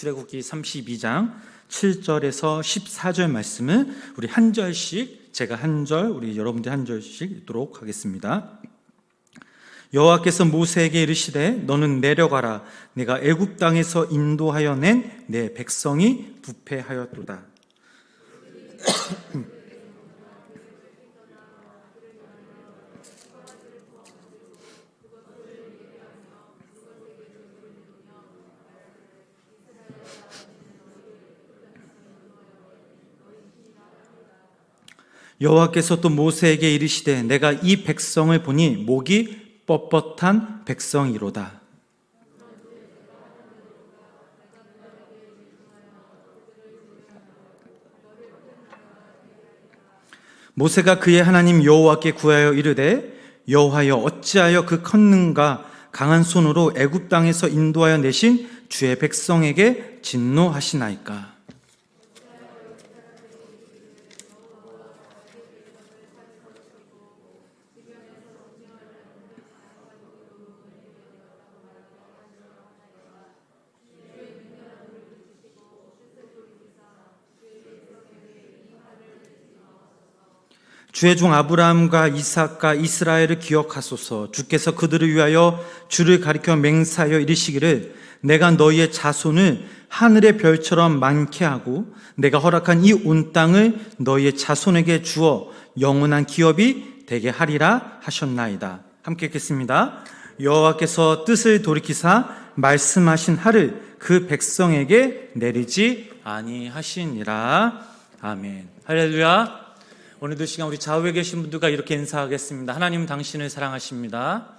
출애굽기 32장 7절에서 14절 말씀을 우리 한 절씩, 제가 한 절, 우리 여러분들 한 절씩 읽도록 하겠습니다. 여호와께서 모세에게 이르시되 너는 내려가라. 내가 애굽 땅에서 인도하여 낸 내 백성이 부패하였도다. 여호와께서 또 모세에게 이르시되 내가 이 백성을 보니 목이 뻣뻣한 백성이로다. 모세가 그의 하나님 여호와께 구하여 이르되 여호와여 어찌하여 그 권능과 강한 손으로 애굽 땅에서 인도하여 내신 주의 백성에게 진노하시나이까. 주의 종 아브라함과 이삭과 이스라엘을 기억하소서. 주께서 그들을 위하여 주를 가리켜 맹세하여 이르시기를 내가 너희의 자손을 하늘의 별처럼 많게 하고 내가 허락한 이 온 땅을 너희의 자손에게 주어 영원한 기업이 되게 하리라 하셨나이다. 함께 읽겠습니다. 여호와께서 뜻을 돌이키사 말씀하신 하를 그 백성에게 내리지 아니하시니라. 아멘. 할렐루야. 오늘도 시간 우리 좌우에 계신 분들과 이렇게 인사하겠습니다. 하나님 당신을 사랑하십니다.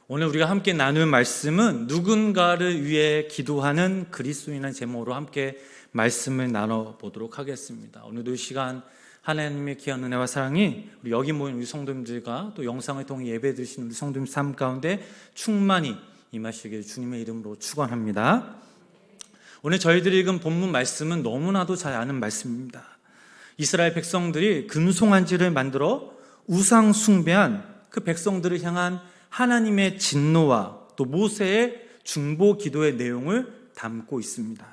오늘 우리가 함께 나눌 말씀은 누군가를 위해 기도하는 그리스도인의 제목으로 함께 말씀을 나눠보도록 하겠습니다. 오늘도 이 시간 하나님의 귀한 은혜와 사랑이 우리 여기 모인 우리 성도님들과 또 영상을 통해 예배 드리시는 우리 성도님 삶 가운데 충만히 임하시길 주님의 이름으로 축원합니다. 오늘 저희들이 읽은 본문 말씀은 너무나도 잘 아는 말씀입니다. 이스라엘 백성들이 금송아지를 만들어 우상 숭배한 그 백성들을 향한 하나님의 진노와 또 모세의 중보 기도의 내용을 담고 있습니다.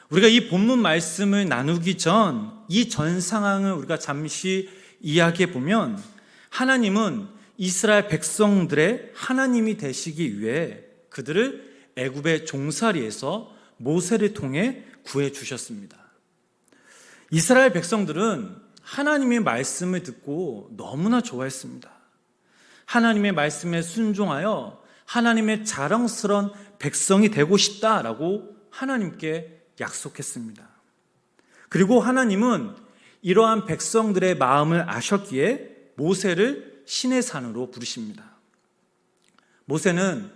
우리가 이 본문 말씀을 나누기 전 이 전 상황을 우리가 잠시 이야기해 보면 하나님은 이스라엘 백성들의 하나님이 되시기 위해 그들을 애굽의 종살이에서 모세를 통해 구해 주셨습니다. 이스라엘 백성들은 하나님의 말씀을 듣고 너무나 좋아했습니다. 하나님의 말씀에 순종하여 하나님의 자랑스러운 백성이 되고 싶다라고 하나님께 약속했습니다. 그리고 하나님은 이러한 백성들의 마음을 아셨기에 모세를 신의 산으로 부르십니다. 모세는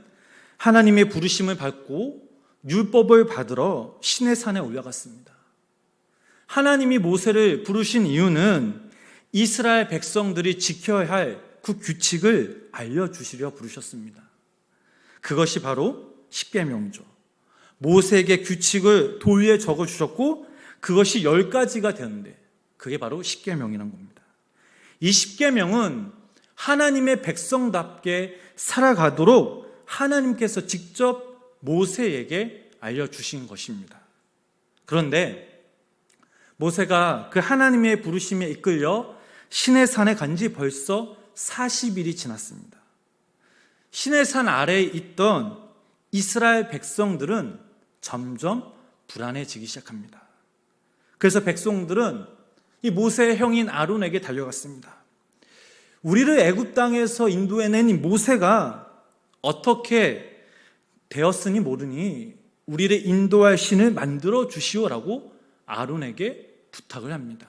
하나님의 부르심을 받고 율법을 받으러 신의 산에 올라갔습니다. 하나님이 모세를 부르신 이유는 이스라엘 백성들이 지켜야 할 그 규칙을 알려주시려 부르셨습니다. 그것이 바로 십계명이죠. 모세에게 규칙을 돌에 적어주셨고 그것이 10가지가 되었는데 그게 바로 십계명이라는 겁니다. 이 십계명은 하나님의 백성답게 살아가도록 하나님께서 직접 모세에게 알려주신 것입니다. 그런데 모세가 그 하나님의 부르심에 이끌려 신의 산에 간 지 벌써 40일이 지났습니다. 신의 산 아래에 있던 이스라엘 백성들은 점점 불안해지기 시작합니다. 그래서 백성들은 이 모세의 형인 아론에게 달려갔습니다. 우리를 애굽 땅에서 인도해낸 이 모세가 어떻게 되었으니 모르니 우리를 인도할 신을 만들어 주시오라고 아론에게 부탁을 합니다.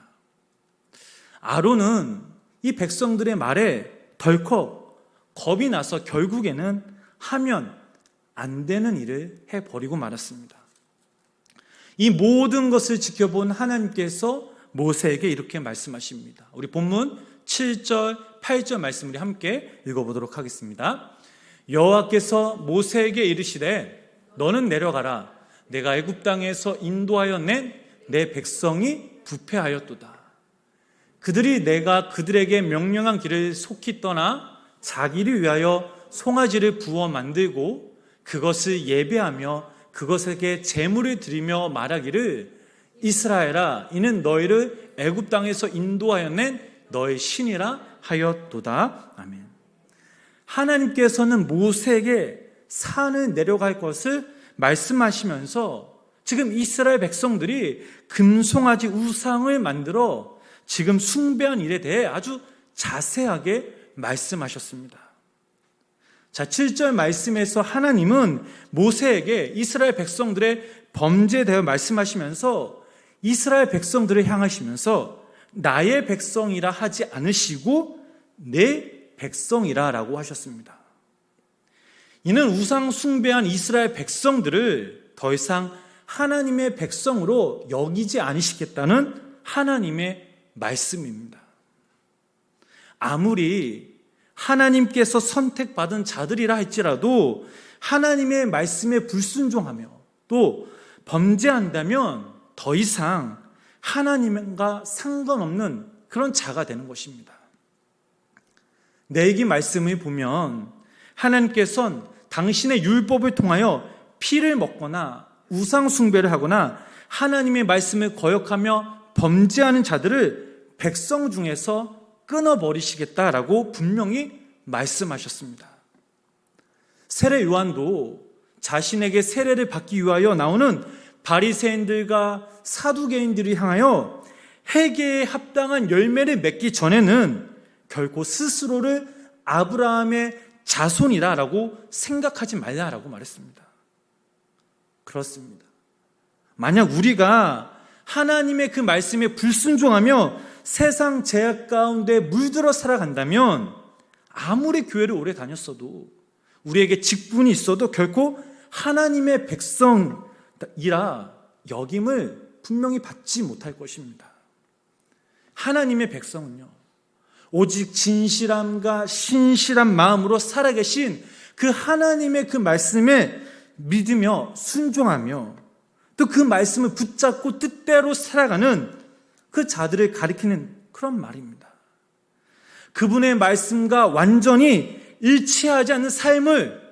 아론은 이 백성들의 말에 덜컥 겁이 나서 결국에는 하면 안 되는 일을 해버리고 말았습니다. 이 모든 것을 지켜본 하나님께서 모세에게 이렇게 말씀하십니다. 우리 본문 7절, 8절 말씀 우리 함께 읽어보도록 하겠습니다. 여호와께서 모세에게 이르시되 너는 내려가라. 내가 애굽 땅에서 인도하여 낸 내 백성이 부패하였도다. 그들이 내가 그들에게 명령한 길을 속히 떠나 자기를 위하여 송아지를 부어 만들고 그것을 예배하며 그것에게 제물을 드리며 말하기를 이스라엘아 이는 너희를 애굽 땅에서 인도하여 낸 너의 신이라 하였도다. 아멘. 하나님께서는 모세에게 산을 내려갈 것을 말씀하시면서 지금 이스라엘 백성들이 금송아지 우상을 만들어 지금 숭배한 일에 대해 아주 자세하게 말씀하셨습니다. 자, 7절 말씀에서 하나님은 모세에게 이스라엘 백성들의 범죄에 대해 말씀하시면서 이스라엘 백성들을 향하시면서 나의 백성이라 하지 않으시고 내 백성이라 라고 하셨습니다. 이는 우상 숭배한 이스라엘 백성들을 더 이상 하나님의 백성으로 여기지 않으시겠다는 하나님의 말씀입니다. 아무리 하나님께서 선택받은 자들이라 할지라도 하나님의 말씀에 불순종하며 또 범죄한다면 더 이상 하나님과 상관없는 그런 자가 되는 것입니다. 레위기 말씀을 보면 하나님께서는 당신의 율법을 통하여 피를 먹거나 우상 숭배를 하거나 하나님의 말씀을 거역하며 범죄하는 자들을 백성 중에서 끊어버리시겠다라고 분명히 말씀하셨습니다. 세례 요한도 자신에게 세례를 받기 위하여 나오는 바리새인들과 사두개인들을 향하여 회개에 합당한 열매를 맺기 전에는 결코 스스로를 아브라함의 자손이라고 생각하지 말라라고 말했습니다. 그렇습니다. 만약 우리가 하나님의 그 말씀에 불순종하며 세상 제약 가운데 물들어 살아간다면 아무리 교회를 오래 다녔어도 우리에게 직분이 있어도 결코 하나님의 백성이라 여김을 분명히 받지 못할 것입니다. 하나님의 백성은요, 오직 진실함과 신실한 마음으로 살아계신 그 하나님의 그 말씀에 믿으며 순종하며 또 그 말씀을 붙잡고 뜻대로 살아가는 그 자들을 가리키는 그런 말입니다. 그분의 말씀과 완전히 일치하지 않는 삶을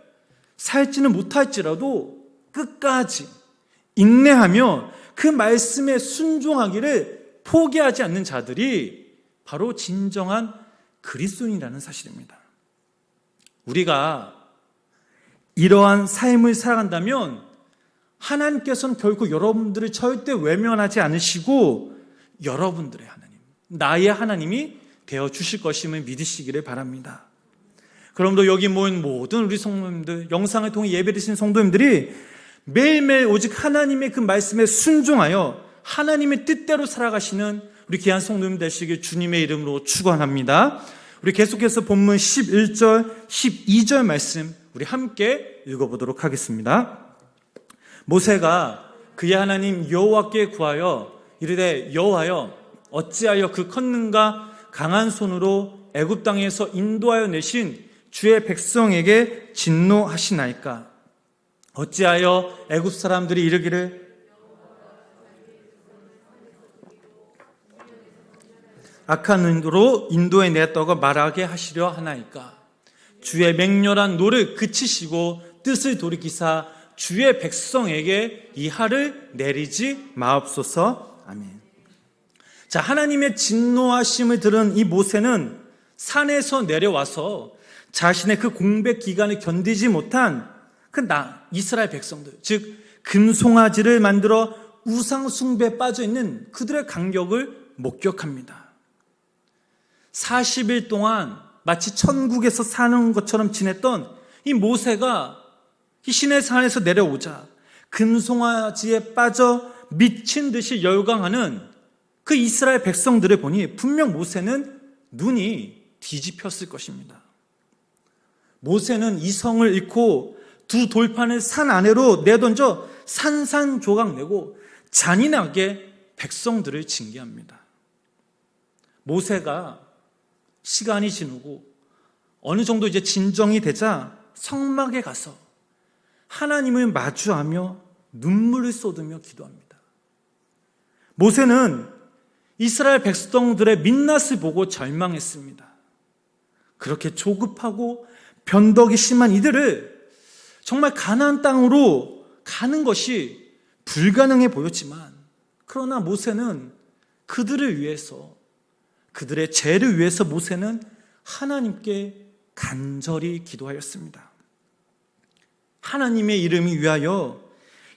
살지는 못할지라도 끝까지 인내하며 그 말씀에 순종하기를 포기하지 않는 자들이 바로 진정한 그리스도인이라는 사실입니다. 우리가 이러한 삶을 살아간다면 하나님께서는 결코 여러분들을 절대 외면하지 않으시고 여러분들의 하나님, 나의 하나님이 되어주실 것임을 믿으시기를 바랍니다. 그러므로 여기 모인 모든 우리 성도님들, 영상을 통해 예배드리신 성도님들이 매일매일 오직 하나님의 그 말씀에 순종하여 하나님의 뜻대로 살아가시는 우리 귀한 성도님 되시길 주님의 이름으로 축원합니다. 우리 계속해서 본문 11절, 12절 말씀 우리 함께 읽어보도록 하겠습니다. 모세가 그의 하나님 여호와께 구하여 이르되 여호와여 어찌하여 그 권능과 강한 손으로 애굽 땅에서 인도하여 내신 주의 백성에게 진노하시나이까? 어찌하여 애굽 사람들이 이르기를 악한 눈으로 인도해 냈다고 말하게 하시려 하나이까? 주의 맹렬한 노를 그치시고 뜻을 돌이키사 주의 백성에게 이 하를 내리지 마옵소서. 아멘. 자, 하나님의 진노하심을 들은 이 모세는 산에서 내려와서 자신의 그 공백 기간을 견디지 못한 이스라엘 백성들, 즉 금송아지를 만들어 우상 숭배에 빠져 있는 그들의 간격을 목격합니다. 40일 동안 마치 천국에서 사는 것처럼 지냈던 이 모세가 이 시내 산에서 내려오자 금송아지에 빠져 미친 듯이 열광하는 그 이스라엘 백성들을 보니 분명 모세는 눈이 뒤집혔을 것입니다. 모세는 이성을 잃고 두 돌판을 산 아래로 내던져 산산조각 내고 잔인하게 백성들을 징계합니다. 모세가 시간이 지나고 어느 정도 이제 진정이 되자 성막에 가서 하나님을 마주하며 눈물을 쏟으며 기도합니다. 모세는 이스라엘 백성들의 민낯을 보고 절망했습니다. 그렇게 조급하고 변덕이 심한 이들을 정말 가나안 땅으로 가는 것이 불가능해 보였지만, 그러나 모세는 그들을 위해서, 그들의 죄를 위해서 모세는 하나님께 간절히 기도하였습니다. 하나님의 이름을 위하여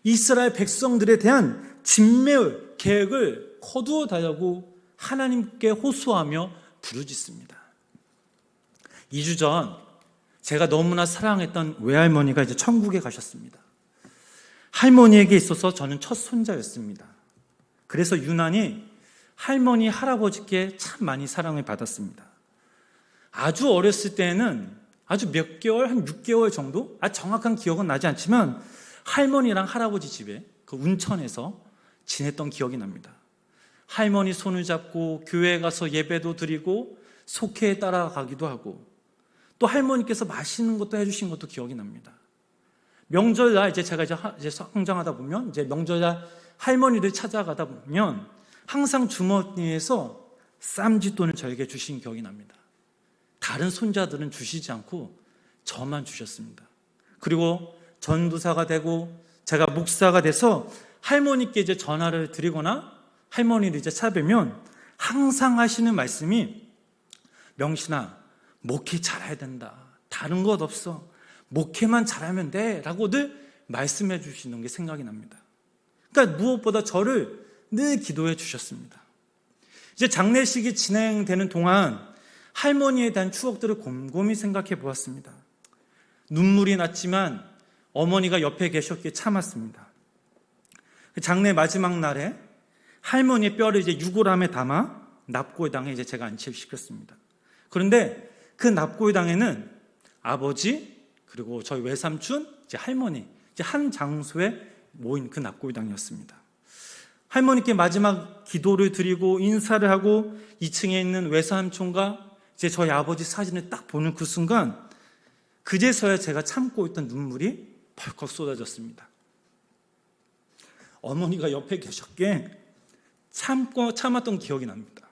이스라엘 백성들에 대한 진멸 계획을 거두어 달라고 하나님께 호소하며 부르짖습니다. 2주 전 제가 너무나 사랑했던 외할머니가 이제 천국에 가셨습니다. 할머니에게 있어서 저는 첫 손자였습니다. 그래서 유난히 할머니, 할아버지께 참 많이 사랑을 받았습니다. 아주 어렸을 때는 아주 몇 개월, 한 6개월 정도? 정확한 기억은 나지 않지만 할머니랑 할아버지 집에 그 운천에서 지냈던 기억이 납니다. 할머니 손을 잡고 교회에 가서 예배도 드리고 속회에 따라가기도 하고, 또 할머니께서 맛있는 것도 해주신 것도 기억이 납니다. 명절날 제가 이제 성장하다 보면 이제 명절날 할머니를 찾아가다 보면 항상 주머니에서 쌈짓돈을 저에게 주신 기억이 납니다. 다른 손자들은 주시지 않고 저만 주셨습니다. 그리고 전도사가 되고 제가 목사가 돼서 할머니께 이제 전화를 드리거나 할머니를 이제 찾아뵈면 항상 하시는 말씀이, 명신아, 목회 잘해야 된다. 다른 것 없어. 목회만 잘하면 돼. 라고들 말씀해 주시는 게 생각이 납니다. 그러니까 무엇보다 저를 늘 기도해 주셨습니다. 이제 장례식이 진행되는 동안 할머니에 대한 추억들을 곰곰이 생각해 보았습니다. 눈물이 났지만 어머니가 옆에 계셨기에 참았습니다. 장례 마지막 날에 할머니의 뼈를 이제 유골함에 담아 납골당에 이제 제가 안치를 시켰습니다. 그런데 그 납골당에는 아버지, 그리고 저희 외삼촌, 이제 할머니, 이제 한 장소에 모인 그 납골당이었습니다. 할머니께 마지막 기도를 드리고 인사를 하고 2층에 있는 외삼촌과 이제 저희 아버지 사진을 딱 보는 그 순간, 그제서야 제가 참고 있던 눈물이 벌컥 쏟아졌습니다. 어머니가 옆에 계셨기에 참았던 기억이 납니다.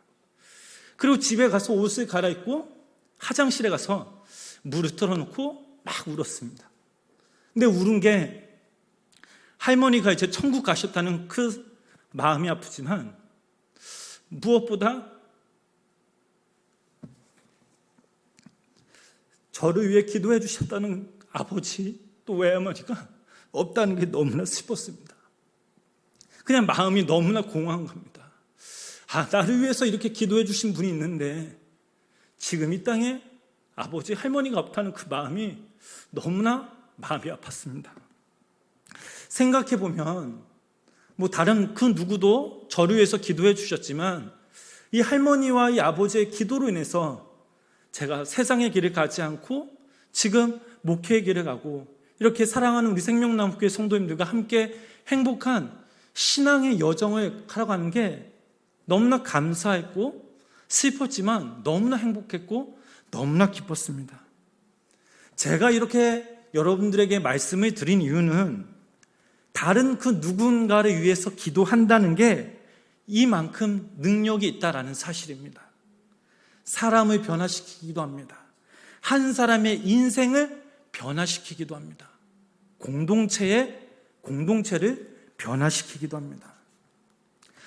그리고 집에 가서 옷을 갈아입고 화장실에 가서 물을 틀어놓고 막 울었습니다. 근데 울은 게 할머니가 이제 천국 가셨다는 그 마음이 아프지만, 무엇보다 저를 위해 기도해 주셨다는 아버지, 또 외할머니가 없다는 게 너무나 슬펐습니다. 그냥 마음이 너무나 공허한 겁니다. 나를 위해서 이렇게 기도해 주신 분이 있는데 지금 이 땅에 아버지, 할머니가 없다는 그 마음이 너무나 마음이 아팠습니다. 생각해보면 다른 그 누구도 저를 위해서 기도해 주셨지만, 이 할머니와 이 아버지의 기도로 인해서 제가 세상의 길을 가지 않고 지금 목회의 길을 가고, 이렇게 사랑하는 우리 생명나무교회 성도님들과 함께 행복한 신앙의 여정을 걸어가는 게 너무나 감사했고 슬펐지만 너무나 행복했고 너무나 기뻤습니다. 제가 이렇게 여러분들에게 말씀을 드린 이유는 다른 그 누군가를 위해서 기도한다는 게 이만큼 능력이 있다라는 사실입니다. 사람을 변화시키기도 합니다. 한 사람의 인생을 변화시키기도 합니다. 공동체를 변화시키기도 합니다.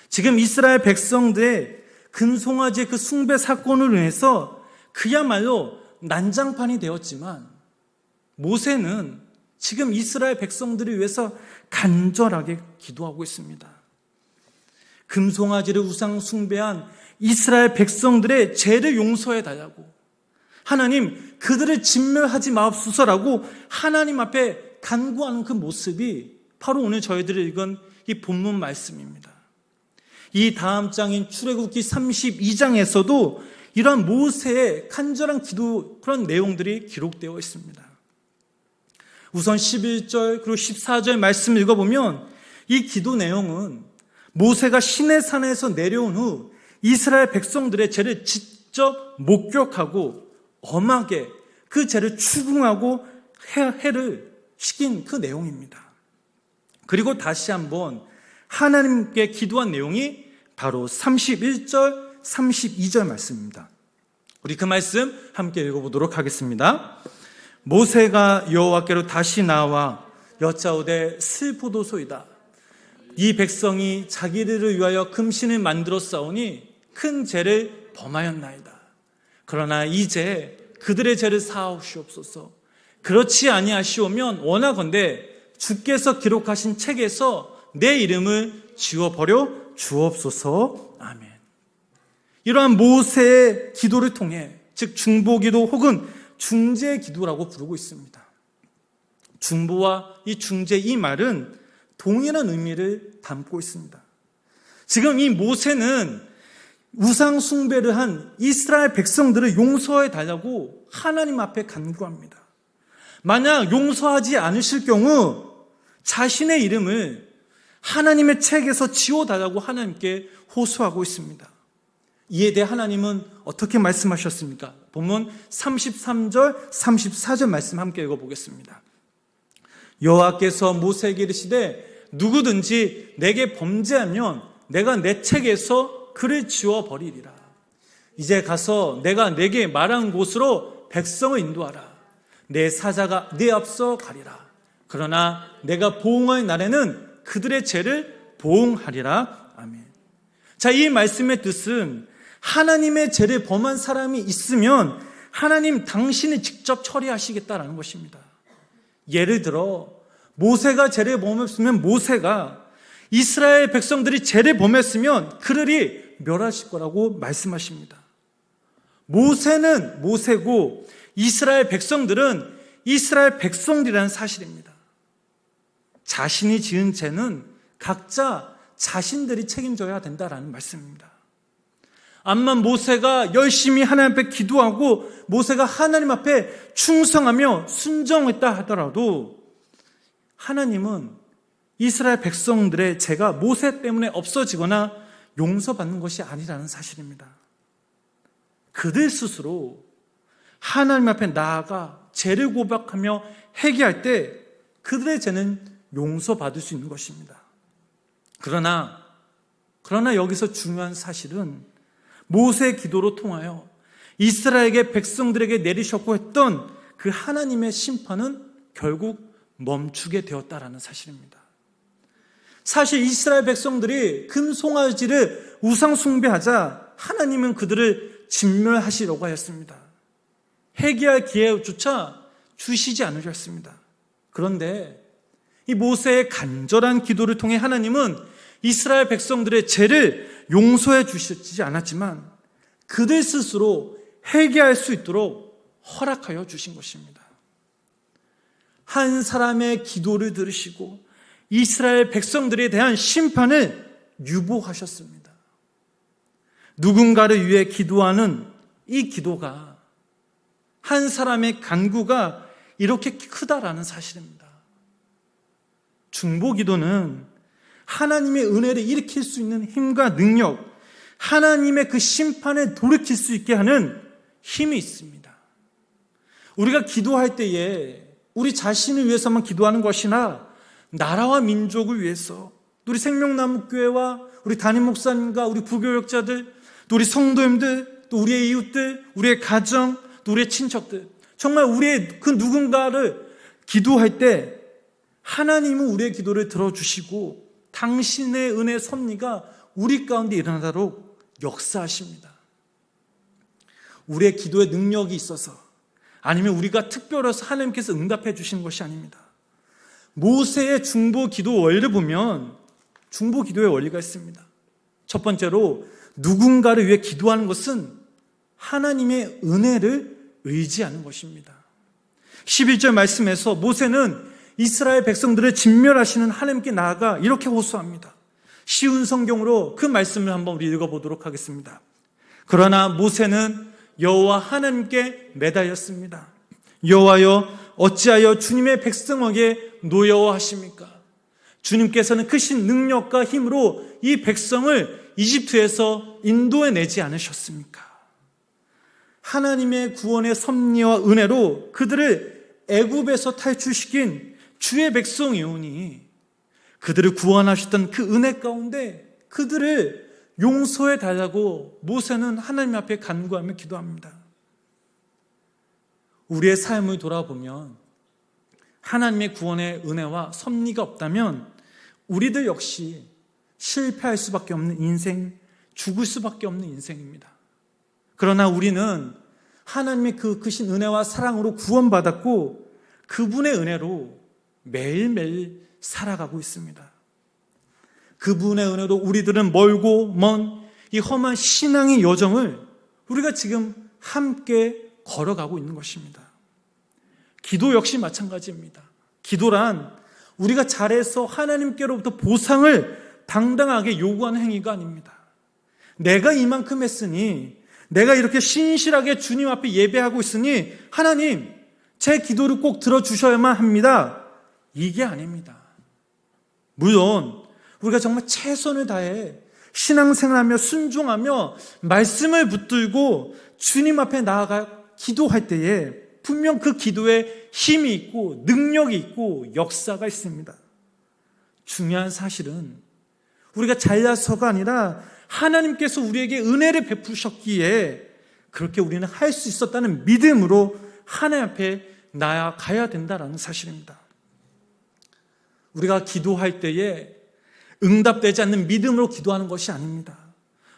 지금 이스라엘 백성들의 금송아지의 그 숭배 사건으로 인해서 그야말로 난장판이 되었지만, 모세는 지금 이스라엘 백성들을 위해서 간절하게 기도하고 있습니다. 금송아지를 우상 숭배한 이스라엘 백성들의 죄를 용서해 달라고, 하나님 그들을 진멸하지 마옵소서라고 하나님 앞에 간구하는 그 모습이 바로 오늘 저희들이 읽은 이 본문 말씀입니다. 이 다음 장인 출애굽기 32장에서도 이러한 모세의 간절한 기도, 그런 내용들이 기록되어 있습니다. 우선 11절 그리고 14절 말씀을 읽어보면 이 기도 내용은 모세가 시내산에서 내려온 후 이스라엘 백성들의 죄를 직접 목격하고 엄하게 그 죄를 추궁하고 해를 시킨 그 내용입니다. 그리고 다시 한번 하나님께 기도한 내용이 바로 31절, 32절 말씀입니다. 우리 그 말씀 함께 읽어보도록 하겠습니다. 모세가 여호와께로 다시 나와 여짜오되 슬프도소이다. 이 백성이 자기들을 위하여 금신을 만들어 싸우니 큰 죄를 범하였나이다. 그러나 이제 그들의 죄를 사하옵시옵소서. 그렇지 아니하시오면 원하건대 주께서 기록하신 책에서 내 이름을 지워버려 주옵소서. 아멘. 이러한 모세의 기도를 통해, 즉 중보기도 혹은 중재기도라고 부르고 있습니다. 중보와 이 중재, 이 말은 동일한 의미를 담고 있습니다. 지금 이 모세는 우상 숭배를 한 이스라엘 백성들을 용서해 달라고 하나님 앞에 간구합니다. 만약 용서하지 않으실 경우 자신의 이름을 하나님의 책에서 지워달라고 하나님께 호소하고 있습니다. 이에 대해 하나님은 어떻게 말씀하셨습니까? 본문 33절, 34절 말씀 함께 읽어보겠습니다. 여호와께서 모세에게 이르시되 누구든지 내게 범죄하면 내가 내 책에서 그를 지워버리리라. 이제 가서 내가 내게 말한 곳으로 백성을 인도하라. 내 사자가 네 앞서 가리라. 그러나 내가 보응할 날에는 그들의 죄를 보응하리라. 아멘. 자, 이 말씀의 뜻은 하나님의 죄를 범한 사람이 있으면 하나님 당신이 직접 처리하시겠다라는 것입니다. 예를 들어 모세가 죄를 범했으면 모세가 이스라엘 백성들이 죄를 범했으면 그들이 멸하실 거라고 말씀하십니다. 모세는 모세고 이스라엘 백성들은 이스라엘 백성들이라는 사실입니다. 자신이 지은 죄는 각자 자신들이 책임져야 된다라는 말씀입니다. 암만 모세가 열심히 하나님 앞에 기도하고 모세가 하나님 앞에 충성하며 순종했다 하더라도 하나님은 이스라엘 백성들의 죄가 모세 때문에 없어지거나 용서받는 것이 아니라는 사실입니다. 그들 스스로 하나님 앞에 나아가 죄를 고백하며 회개할 때 그들의 죄는 용서받을 수 있는 것입니다. 그러나 여기서 중요한 사실은 모세의 기도로 통하여 이스라엘의 백성들에게 내리셨고 했던 그 하나님의 심판은 결국 멈추게 되었다라는 사실입니다. 사실 이스라엘 백성들이 금송아지를 우상 숭배하자 하나님은 그들을 진멸하시려고 하였습니다. 회개할 기회조차 주시지 않으셨습니다. 그런데 이 모세의 간절한 기도를 통해 하나님은 이스라엘 백성들의 죄를 용서해 주시지 않았지만 그들 스스로 회개할 수 있도록 허락하여 주신 것입니다. 한 사람의 기도를 들으시고 이스라엘 백성들에 대한 심판을 유보하셨습니다. 누군가를 위해 기도하는 이 기도가, 한 사람의 간구가 이렇게 크다라는 사실입니다. 중보기도는 하나님의 은혜를 일으킬 수 있는 힘과 능력, 하나님의 그 심판에 돌이킬 수 있게 하는 힘이 있습니다. 우리가 기도할 때에 우리 자신을 위해서만 기도하는 것이나 나라와 민족을 위해서, 우리 생명나무교회와 우리 담임 목사님과 우리 부교역자들, 또 우리 성도님들, 또 우리의 이웃들, 우리의 가정, 또 우리의 친척들, 정말 우리의 그 누군가를 기도할 때 하나님은 우리의 기도를 들어주시고 당신의 은혜 섭리가 우리 가운데 일어나도록 역사하십니다. 우리의 기도에 능력이 있어서, 아니면 우리가 특별해서 하나님께서 응답해 주시는 것이 아닙니다. 모세의 중보기도 원리를 보면 중보기도의 원리가 있습니다. 첫 번째로 누군가를 위해 기도하는 것은 하나님의 은혜를 의지하는 것입니다. 11절 말씀에서 모세는 이스라엘 백성들을 진멸하시는 하나님께 나아가 이렇게 호소합니다. 쉬운 성경으로 그 말씀을 한번 우리 읽어보도록 하겠습니다. 그러나 모세는 여호와 하나님께 매달렸습니다. 여호와여, 어찌하여 주님의 백성에게 노여워하십니까? 주님께서는 크신 능력과 힘으로 이 백성을 이집트에서 인도해내지 않으셨습니까? 하나님의 구원의 섭리와 은혜로 그들을 애굽에서 탈출시킨 주의 백성이오니 그들을 구원하셨던 그 은혜 가운데 그들을 용서해 달라고 모세는 하나님 앞에 간구하며 기도합니다. 우리의 삶을 돌아보면 하나님의 구원의 은혜와 섭리가 없다면 우리들 역시 실패할 수밖에 없는 인생, 죽을 수밖에 없는 인생입니다. 그러나 우리는 하나님의 그 크신 은혜와 사랑으로 구원받았고 그분의 은혜로 매일매일 살아가고 있습니다. 그분의 은혜로 우리들은 멀고 먼 이 험한 신앙의 여정을 우리가 지금 함께 걸어가고 있는 것입니다. 기도 역시 마찬가지입니다. 기도란 우리가 잘해서 하나님께로부터 보상을 당당하게 요구하는 행위가 아닙니다. 내가 이만큼 했으니, 내가 이렇게 신실하게 주님 앞에 예배하고 있으니 하나님 제 기도를 꼭 들어주셔야만 합니다. 이게 아닙니다. 물론 우리가 정말 최선을 다해 신앙생활하며 순종하며 말씀을 붙들고 주님 앞에 나아가 기도할 때에 분명 그 기도에 힘이 있고 능력이 있고 역사가 있습니다. 중요한 사실은 우리가 잘나서가 아니라 하나님께서 우리에게 은혜를 베푸셨기에 그렇게 우리는 할 수 있었다는 믿음으로 하나님 앞에 나아가야 된다는 사실입니다. 우리가 기도할 때에 응답되지 않는 믿음으로 기도하는 것이 아닙니다.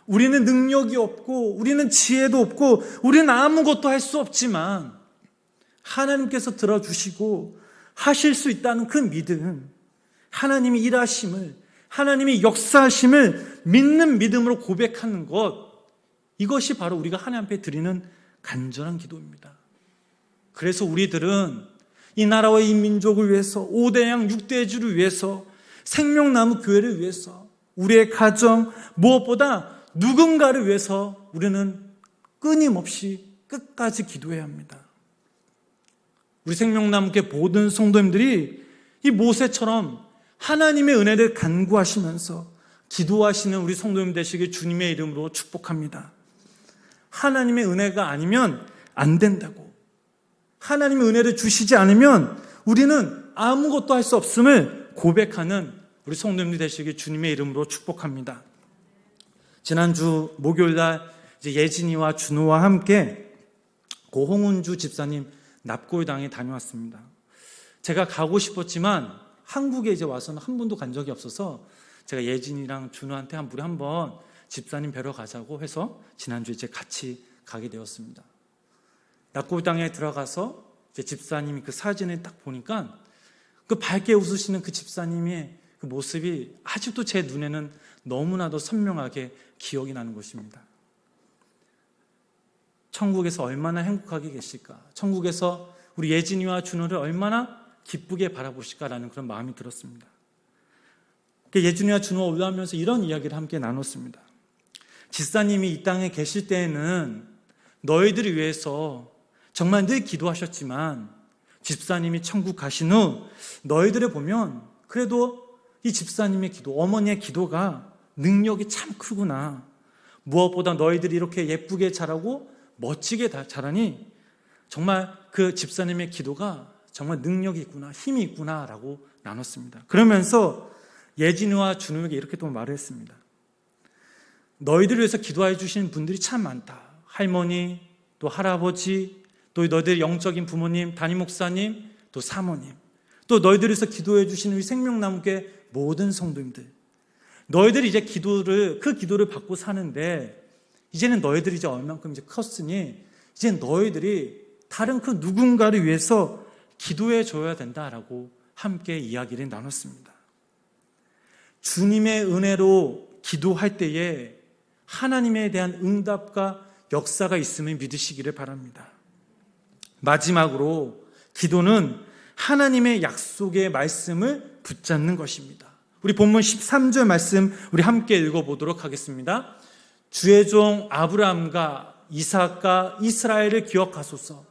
우리는 능력이 없고 우리는 지혜도 없고 우리는 아무것도 할 수 없지만 하나님께서 들어주시고 하실 수 있다는 그 믿음, 하나님이 일하심을, 하나님이 역사하심을 믿는 믿음으로 고백하는 것, 이것이 바로 우리가 하나님 앞에 드리는 간절한 기도입니다. 그래서 우리들은 이 나라와 이 민족을 위해서, 5대양 6대주를 위해서, 생명나무 교회를 위해서, 우리의 가정, 무엇보다 누군가를 위해서 우리는 끊임없이 끝까지 기도해야 합니다. 우리 생명나무교회 모든 성도님들이 이 모세처럼 하나님의 은혜를 간구하시면서 기도하시는 우리 성도님 되시길 주님의 이름으로 축복합니다. 하나님의 은혜가 아니면 안 된다고, 하나님의 은혜를 주시지 않으면 우리는 아무것도 할 수 없음을 고백하는 우리 성도님들 되시길 주님의 이름으로 축복합니다. 지난주 목요일날 예진이와 준호와 함께 고홍은주 집사님 납골당에 다녀왔습니다. 제가 가고 싶었지만 한국에 와서는 한 번도 간 적이 없어서 제가 예진이랑 준호한테 우리 한번 집사님 뵈러 가자고 해서 지난주에 같이 가게 되었습니다. 납골당에 들어가서 집사님이 그 사진을 딱 보니까 그 밝게 웃으시는 그 집사님의 그 모습이 아직도 제 눈에는 너무나도 선명하게 기억이 나는 것입니다. 천국에서 얼마나 행복하게 계실까? 천국에서 우리 예진이와 준호를 얼마나 기쁘게 바라보실까라는 그런 마음이 들었습니다. 예진이와 준호가 올라오면서 이런 이야기를 함께 나눴습니다. 집사님이 이 땅에 계실 때에는 너희들을 위해서 정말 늘 기도하셨지만 집사님이 천국 가신 후 너희들을 보면 그래도 이 집사님의 기도, 어머니의 기도가 능력이 참 크구나. 무엇보다 너희들이 이렇게 예쁘게 자라고 멋지게 자라니 정말 그 집사님의 기도가 정말 능력이 있구나, 힘이 있구나 라고 나눴습니다. 그러면서 예진이와 준우에게 이렇게 또 말을 했습니다. 너희들을 위해서 기도해 주시는 분들이 참 많다. 할머니, 또 할아버지, 또 너희들의 영적인 부모님, 담임 목사님, 또 사모님, 또 너희들을 위해서 기도해 주시는 우리 생명나무교회 모든 성도님들, 너희들이 이제 그 기도를 받고 사는데 이제는 너희들이 이제 얼만큼 컸으니 이제 너희들이 다른 그 누군가를 위해서 기도해 줘야 된다라고 함께 이야기를 나눴습니다. 주님의 은혜로 기도할 때에 하나님에 대한 응답과 역사가 있음을 믿으시기를 바랍니다. 마지막으로 기도는 하나님의 약속의 말씀을 붙잡는 것입니다. 우리 본문 13절 말씀 우리 함께 읽어보도록 하겠습니다. 주의 종 아브라함과 이삭과 이스라엘을 기억하소서.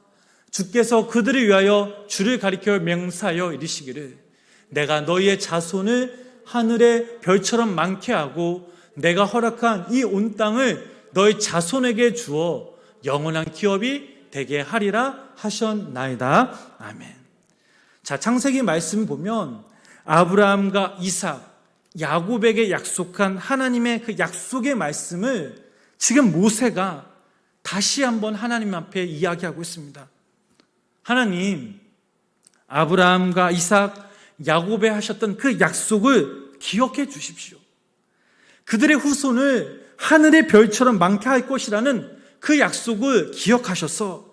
주께서 그들을 위하여 주를 가리켜 맹세하여 이르시기를 내가 너희의 자손을 하늘의 별처럼 많게 하고 내가 허락한 이 온 땅을 너희 자손에게 주어 영원한 기업이 되게 하리라 하셨나이다. 아멘. 자, 창세기 말씀 보면 아브라함과 이삭, 야곱에게 약속한 하나님의 그 약속의 말씀을 지금 모세가 다시 한번 하나님 앞에 이야기하고 있습니다. 하나님, 아브라함과 이삭, 야곱에 하셨던 그 약속을 기억해 주십시오. 그들의 후손을 하늘의 별처럼 많게 할 것이라는 그 약속을 기억하셔서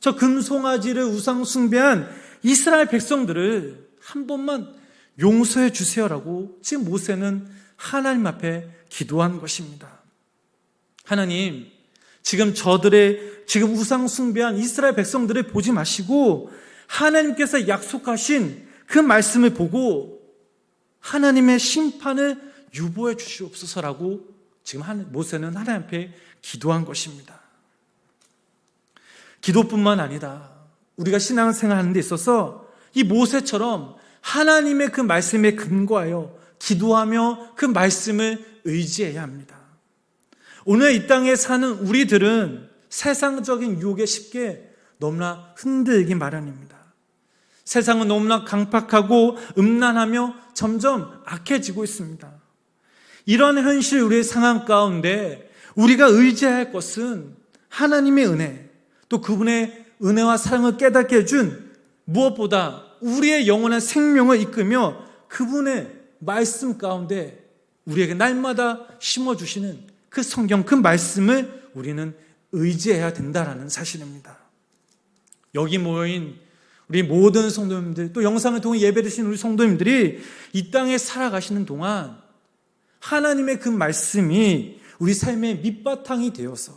저 금송아지를 우상 숭배한 이스라엘 백성들을 한 번만 용서해 주세요라고 지금 모세는 하나님 앞에 기도한 것입니다. 하나님, 지금 지금 우상 숭배한 이스라엘 백성들을 보지 마시고 하나님께서 약속하신 그 말씀을 보고 하나님의 심판을 유보해 주시옵소서라고 지금 모세는 하나님 앞에 기도한 것입니다. 기도뿐만 아니라 우리가 신앙생활 하는 데 있어서 이 모세처럼 하나님의 그 말씀에 근거하여 기도하며 그 말씀을 의지해야 합니다. 오늘 이 땅에 사는 우리들은 세상적인 유혹에 쉽게 너무나 흔들리기 마련입니다. 세상은 너무나 강팍하고 음란하며 점점 악해지고 있습니다. 이런 현실 우리의 상황 가운데 우리가 의지해야 할 것은 하나님의 은혜, 또 그분의 은혜와 사랑을 깨닫게 해준 무엇보다 우리의 영원한 생명을 이끌며 그분의 말씀 가운데 우리에게 날마다 심어주시는 그 성경, 그 말씀을 우리는 의지해야 된다라는 사실입니다. 여기 모인 우리 모든 성도님들, 또 영상을 통해 예배드리신 우리 성도님들이 이 땅에 살아가시는 동안 하나님의 그 말씀이 우리 삶의 밑바탕이 되어서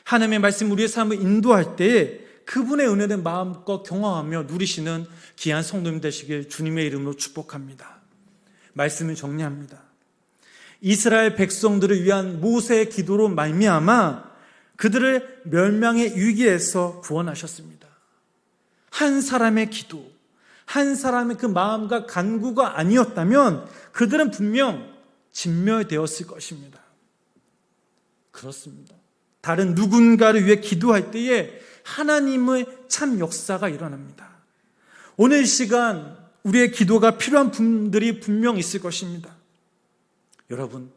하나님의 말씀 우리의 삶을 인도할 때 그분의 은혜된 마음껏 경험하며 누리시는 귀한 성도님 되시길 주님의 이름으로 축복합니다. 말씀을 정리합니다. 이스라엘 백성들을 위한 모세의 기도로 말미암아 그들을 멸망의 위기에서 구원하셨습니다. 한 사람의 기도, 한 사람의 그 마음과 간구가 아니었다면 그들은 분명 진멸되었을 것입니다. 그렇습니다. 다른 누군가를 위해 기도할 때에 하나님의 참 역사가 일어납니다. 오늘 이 시간 우리의 기도가 필요한 분들이 분명 있을 것입니다. 여러분,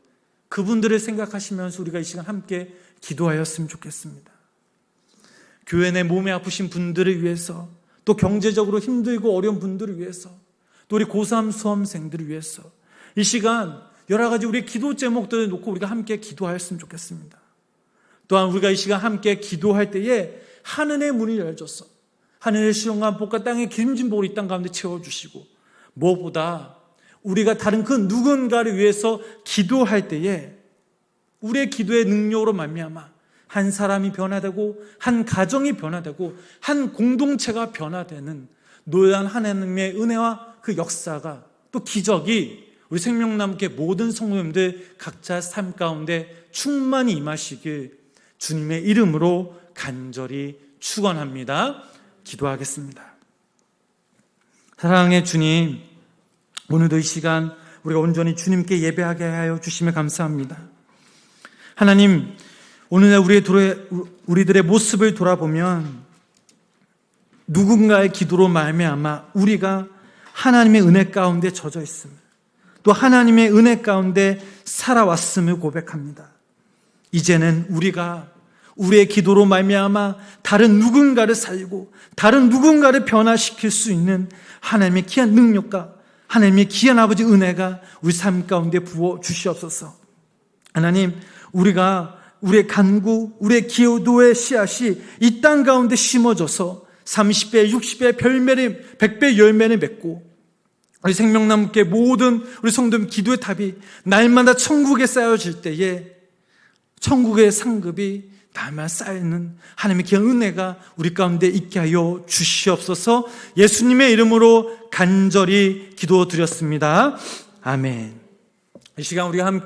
그분들을 생각하시면서 우리가 이 시간 함께 기도하였으면 좋겠습니다. 교회 내 몸에 아프신 분들을 위해서, 또 경제적으로 힘들고 어려운 분들을 위해서, 또 우리 고3 수험생들을 위해서 이 시간 여러 가지 우리의 기도 제목들을 놓고 우리가 함께 기도하였으면 좋겠습니다. 또한 우리가 이 시간 함께 기도할 때에 하늘의 문이 열려서 하늘의 시원한 복과 땅의 기름진 복을 이 땅 가운데 채워주시고, 무엇보다 우리가 다른 그 누군가를 위해서 기도할 때에 우리의 기도의 능력으로 말미암아 한 사람이 변화되고 한 가정이 변화되고 한 공동체가 변화되는 노래한 하나님의 은혜와 그 역사가, 또 기적이 우리 생명남교회 모든 성도님들 각자 삶 가운데 충만히 임하시길 주님의 이름으로 간절히 축원합니다. 기도하겠습니다. 사랑의 주님, 오늘도 이 시간 우리가 온전히 주님께 예배하게 하여 주시며 감사합니다. 하나님, 오늘날 우리들의 모습을 돌아보면 누군가의 기도로 말미암아 우리가 하나님의 은혜 가운데 젖어 있음을, 또 하나님의 은혜 가운데 살아왔음을 고백합니다. 이제는 우리가 우리의 기도로 말미암아 다른 누군가를 살리고 다른 누군가를 변화시킬 수 있는 하나님의 귀한 능력과 하나님의 귀한 아버지 은혜가 우리 삶 가운데 부어 주시옵소서. 하나님, 우리가 우리의 간구, 우리의 기도의 씨앗이 이 땅 가운데 심어져서 30배, 60배, 별매를 100배 열매를 맺고 우리 생명남교회 모든 우리 성도님 기도의 탑이 날마다 천국에 쌓여질 때에 천국의 상급이 날마다 쌓이는 하나님의 귀한 은혜가 우리 가운데 있게 하여 주시옵소서. 예수님의 이름으로 간절히 기도드렸습니다. 아멘. 이 시간 우리 함께